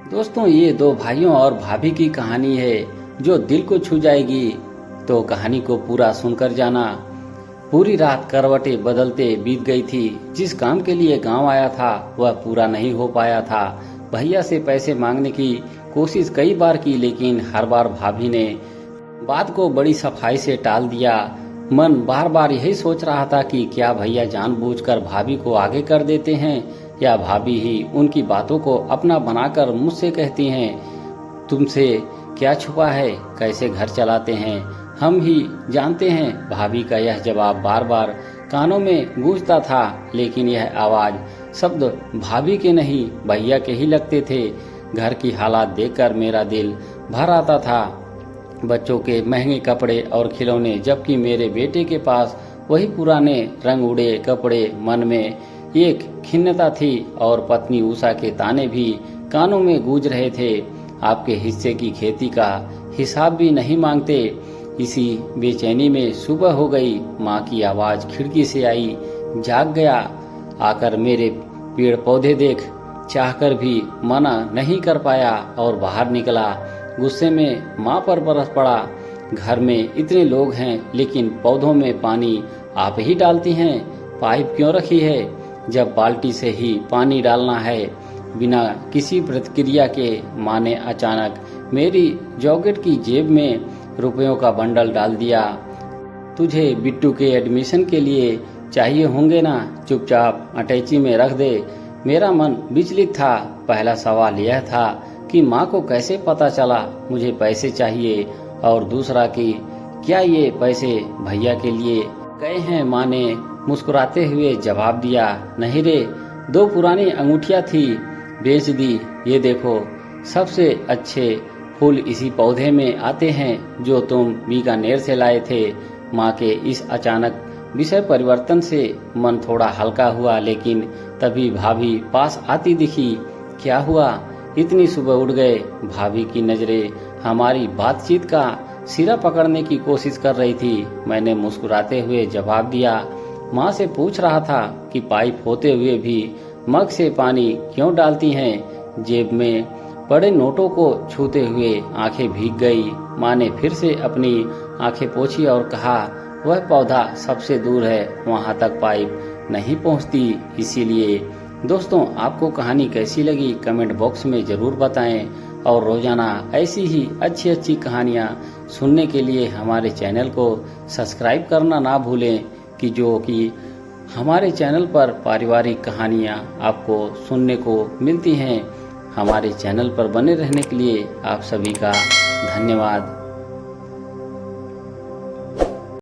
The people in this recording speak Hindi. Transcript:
दोस्तों, ये दो भाइयों और भाभी की कहानी है जो दिल को छू जाएगी। तो कहानी को पूरा सुनकर जाना। पूरी रात करवटें बदलते बीत गई थी। जिस काम के लिए गांव आया था वह पूरा नहीं हो पाया था। भैया से पैसे मांगने की कोशिश कई बार की, लेकिन हर बार भाभी ने बात को बड़ी सफाई से टाल दिया। मन बार बार यही सोच रहा था कि क्या भैया जानबूझकर भाभी को आगे कर देते हैं या भाभी ही उनकी बातों को अपना बनाकर मुझसे कहती हैं, तुमसे क्या छुपा है, कैसे घर चलाते हैं हम ही जानते हैं। भाभी का यह जवाब बार बार कानों में गूंजता था, लेकिन यह आवाज शब्द भाभी के नहीं भैया के ही लगते थे। घर की हालात देखकर मेरा दिल भर आता था। बच्चों के महंगे कपड़े और खिलौने, जबकि मेरे बेटे के पास वही पुराने रंग उड़े कपड़े। मन में एक खिन्नता थी और पत्नी उषा के ताने भी कानों में गूंज रहे थे, आपके हिस्से की खेती का हिसाब भी नहीं मांगते। इसी बेचैनी में सुबह हो गई। माँ की आवाज खिड़की से आई। जाग गया। आकर मेरे पेड़ पौधे देख, चाहकर भी मना नहीं कर पाया और बाहर निकला। गुस्से में माँ पर बरस पड़ा। घर में इतने लोग हैं, लेकिन पौधों में पानी आप ही डालती हैं। पाइप क्यों रखी है जब बाल्टी से ही पानी डालना है। बिना किसी प्रतिक्रिया के माँ ने अचानक मेरी जॉकेट की जेब में रुपयों का बंडल डाल दिया। तुझे बिट्टू के एडमिशन के लिए चाहिए होंगे ना, चुपचाप अटैची में रख दे। मेरा मन विचलित था। पहला सवाल यह था कि माँ को कैसे पता चला मुझे पैसे चाहिए, और दूसरा कि क्या ये पैसे भैया के लिए गए हैं। माँ ने मुस्कुराते हुए जवाब दिया, नहीं रे, दो पुरानी अंगूठियाँ थी, बेच दी। ये देखो, सबसे अच्छे फूल इसी पौधे में आते हैं जो तुम बीकानेर से लाए थे। माँ के इस अचानक विषय परिवर्तन से मन थोड़ा हल्का हुआ, लेकिन तभी भाभी पास आती दिखी। क्या हुआ, इतनी सुबह उठ गए। भाभी की नजरें हमारी बातचीत का सिरा पकड़ने की कोशिश कर रही थी। मैंने मुस्कुराते हुए जवाब दिया, माँ से पूछ रहा था कि पाइप होते हुए भी मग से पानी क्यों डालती हैं। जेब में पड़े नोटों को छूते हुए आंखें भीग गई। माँ ने फिर से अपनी आंखें पोंछी और कहा, वह पौधा सबसे दूर है, वहां तक पाइप नहीं पहुंचती, इसीलिए। दोस्तों, आपको कहानी कैसी लगी कमेंट बॉक्स में ज़रूर बताएं, और रोजाना ऐसी ही अच्छी अच्छी कहानियां सुनने के लिए हमारे चैनल को सब्सक्राइब करना ना भूलें, कि हमारे चैनल पर पारिवारिक कहानियां आपको सुनने को मिलती हैं। हमारे चैनल पर बने रहने के लिए आप सभी का धन्यवाद।